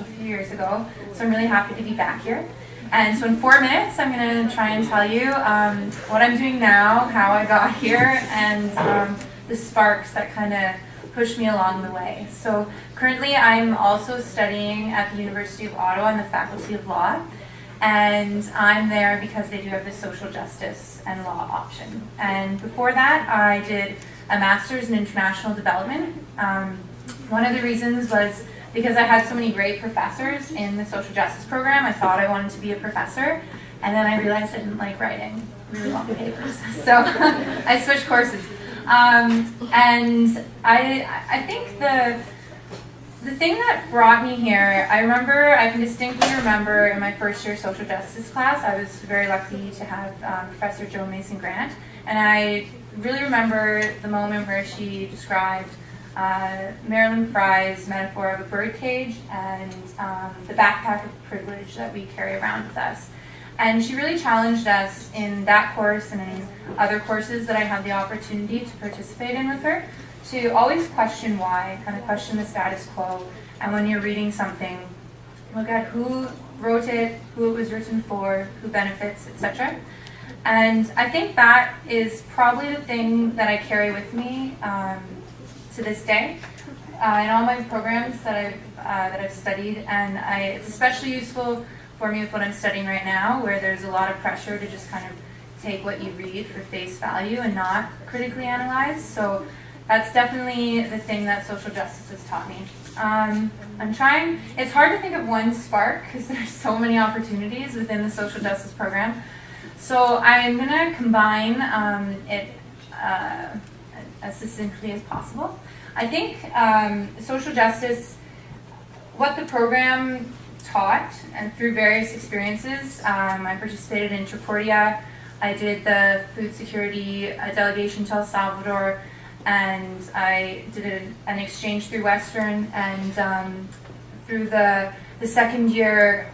few years ago, so I'm really happy to be back here. And so in 4 minutes, I'm going to try and tell you what I'm doing now, how I got here, and the sparks that kind of pushed me along the way. So currently I'm also studying at the University of Ottawa in the Faculty of Law, and I'm there because they do have the social justice and law option. And before that, I did a master's in international development. One of the reasons was because I had so many great professors in the social justice program. I thought I wanted to be a professor, and then I realized I didn't like writing really long papers, so I switched courses. And I think the thing that brought me here, I can distinctly remember in my first year social justice class, I was very lucky to have Professor Jo Mason-Grant, and I really remember the moment where she described Marilyn Frye's metaphor of a birdcage and the backpack of privilege that we carry around with us. And she really challenged us in that course and in other courses that I had the opportunity to participate in with her to always question why, kind of question the status quo. And when you're reading something, look at who wrote it, who it was written for, who benefits, etc. And I think that is probably the thing that I carry with me to this day in all my programs that I've studied, and it's especially useful for me with what I'm studying right now, where there's a lot of pressure to just kind of take what you read for face value and not critically analyze. So that's definitely the thing that social justice has taught me. It's hard to think of one spark because there's so many opportunities within the social justice program. So I'm going to combine it as succinctly as possible. I think social justice, what the program taught, and through various experiences, I participated in Tricordia, I did the food security delegation to El Salvador, and I did an exchange through Western, and through the second year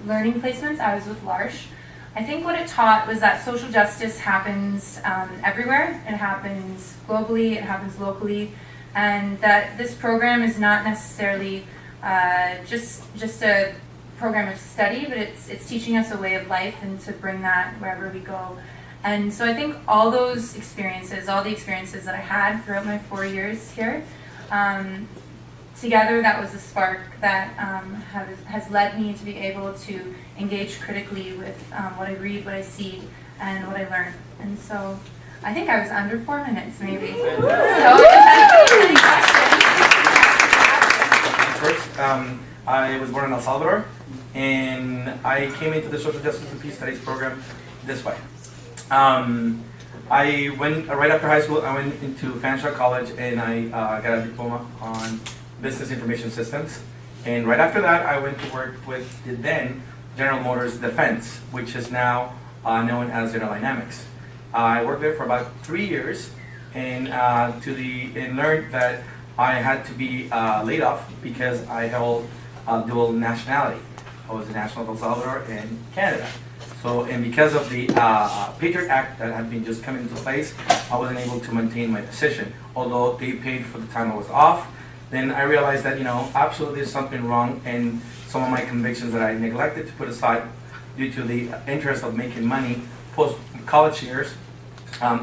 learning placements, I was with L'Arche. I think what it taught was that social justice happens everywhere. It happens globally, it happens locally, and that this program is not necessarily just a program of study, but it's teaching us a way of life and to bring that wherever we go. And so I think all those experiences, all the experiences that I had throughout my 4 years here, together that was a spark that has led me to be able to engage critically with what I read, what I see, and what I learn. And so I think I was under 4 minutes maybe. So if any questions. First, I was born in El Salvador, and I came into the Social Justice and Peace Studies program this way. I went, right after high school, I went into Fanshawe College, and I got a diploma on Business Information Systems. And right after that, I went to work with the then General Motors Defense, which is now known as General Dynamics. I worked there for about 3 years, and learned that I had to be laid off because I held dual nationality. I was a national of El Salvador and Canada. So, and because of the Patriot Act that had been just coming into place, I wasn't able to maintain my position, although they paid for the time I was off. Then I realized that, absolutely there's something wrong, and some of my convictions that I neglected to put aside due to the interest of making money post-college years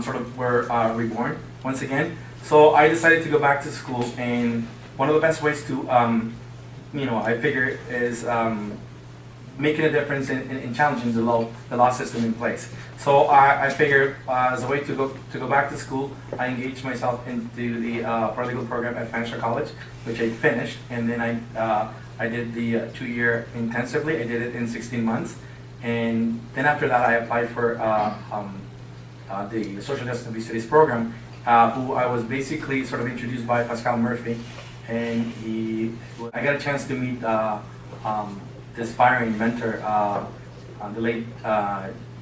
sort of were reborn once again. So I decided to go back to school, and one of the best ways to, I figure is making a difference in challenging the law system in place. So I figured as a way to go back to school, I engaged myself into the paralegal program at Fanshawe College, which I finished, and then I did the 2-year intensively. I did it in 16 months, and then after that I applied for the Social Justice and Peace Studies program, who I was basically sort of introduced by Pascal Murphy, and I got a chance to meet the aspiring mentor, the late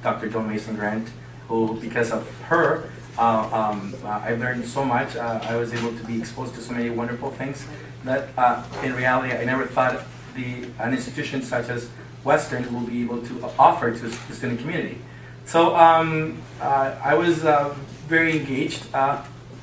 Dr. Jo Mason-Grant, who, because of her, I learned so much. I was able to be exposed to so many wonderful things that in reality I never thought an institution such as Western will be able to offer to the student community. So I was very engaged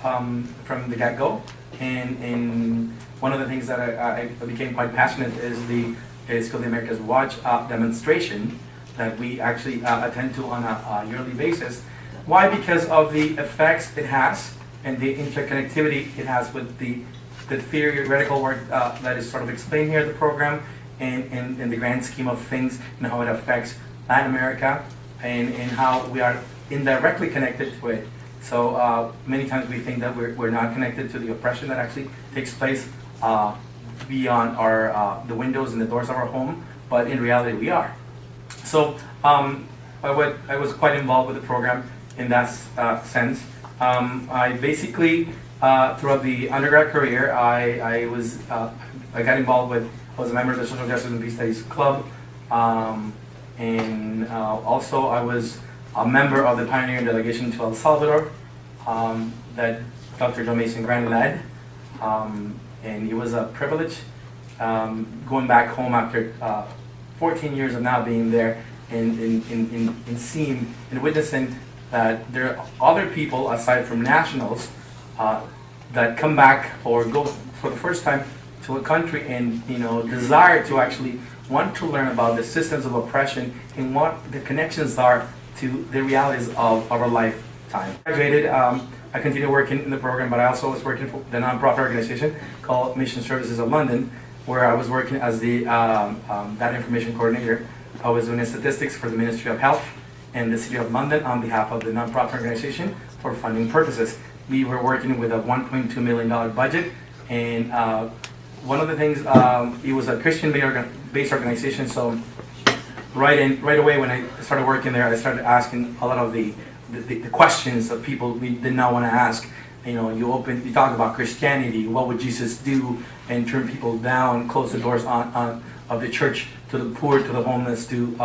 from the get-go, and one of the things that I became quite passionate is called the America's Watch demonstration that we actually attend to on a yearly basis. Why? Because of the effects it has and the interconnectivity it has with the theoretical work that is sort of explained here in the program, and in the grand scheme of things, and how it affects Latin America, and how we are indirectly connected to it. So many times we think that we're not connected to the oppression that actually takes place beyond the windows and the doors of our home, but in reality we are. So I was quite involved with the program in that sense. I basically, throughout the undergrad career, I got involved with, I was a member of the Social Justice and Peace Studies Club, and also I was a member of the pioneering delegation to El Salvador that Dr. Joe Mason Grant led, and it was a privilege going back home after 14 years of now being there and seeing and witnessing that there are other people aside from nationals that come back or go for the first time to a country and desire to actually want to learn about the systems of oppression and what the connections are to the realities of our lifetime. I graduated, I continued working in the program, but I also was working for the nonprofit organization called Mission Services of London, where I was working as the data information coordinator. I was doing statistics for the Ministry of Health and the City of London on behalf of the nonprofit organization for funding purposes. We were working with a $1.2 million budget, and one of the things, it was a Christian-based organization, so right away when I started working there, I started asking a lot of the questions that people did not want to ask. You talk about Christianity, what would Jesus do, and turn people down, close the doors of the church to the poor, to the homeless, to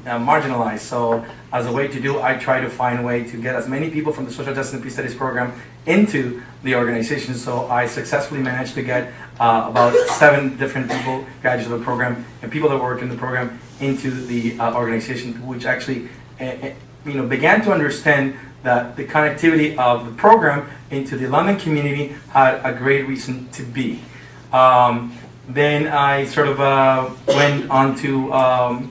marginalized. So as a way to do, I try to find a way to get as many people from the Social Justice and Peace Studies program into the organization. So I successfully managed to get about 7 different people, graduates of the program, and people that work in the program into the organization, which actually began to understand that the connectivity of the program into the London community had a great reason to be. Then I sort of went on to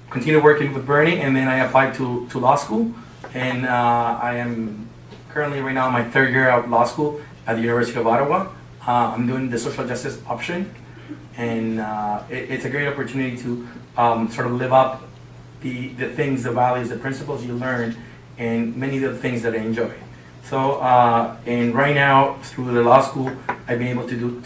continue working with Bernie, and then I applied to law school, and I am currently right now in my 3rd year of law school at the University of Ottawa. I'm doing the social justice option, and it's a great opportunity to sort of live up the things, the values, the principles you learn, and many of the things that I enjoy. So, and right now through the law school, I've been able to do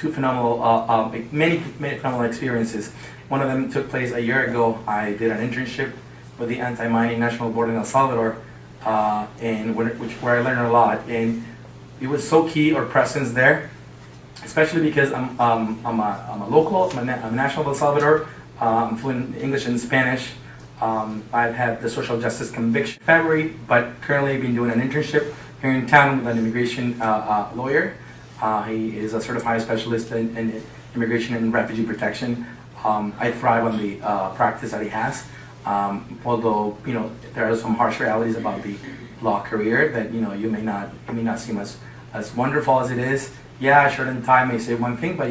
many phenomenal experiences. One of them took place a year ago. I did an internship with the Anti-Mining National Board in El Salvador, where I learned a lot, and it was so key our presence there, especially because I'm a local, I'm a national of El Salvador. I'm fluent in English and Spanish. I've had the social justice conviction in February, but currently I've been doing an internship here in town with an immigration lawyer. He is a certified specialist in immigration and refugee protection. I thrive on the practice that he has, although there are some harsh realities about the law career that you may not seem as wonderful as it is. Yeah, shirt and tie may say one thing, but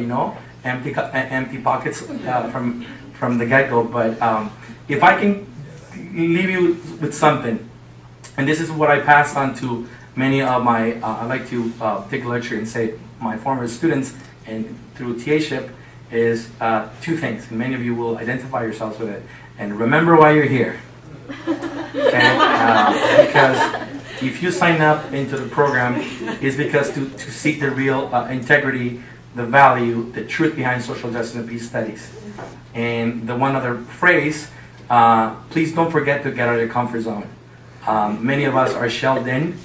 empty pockets from the get-go. But if I can leave you with something, and this is what I passed on to many of my, I like to take a lecture and say my former students and through TA-ship is 2 things, and many of you will identify yourselves with it. And remember why you're here. Okay? Because if you sign up into the program, it's because to seek the real integrity, the value, the truth behind social justice and peace studies. And the one other phrase, please don't forget to get out of your comfort zone. Many of us are shelled in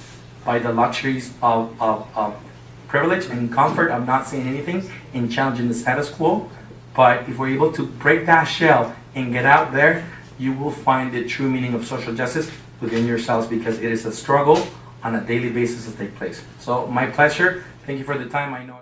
by the luxuries of privilege and comfort of not saying anything and challenging the status quo. But if we're able to break that shell and get out there, you will find the true meaning of social justice within yourselves, because it is a struggle on a daily basis that takes place. So my pleasure. Thank you for the time. I know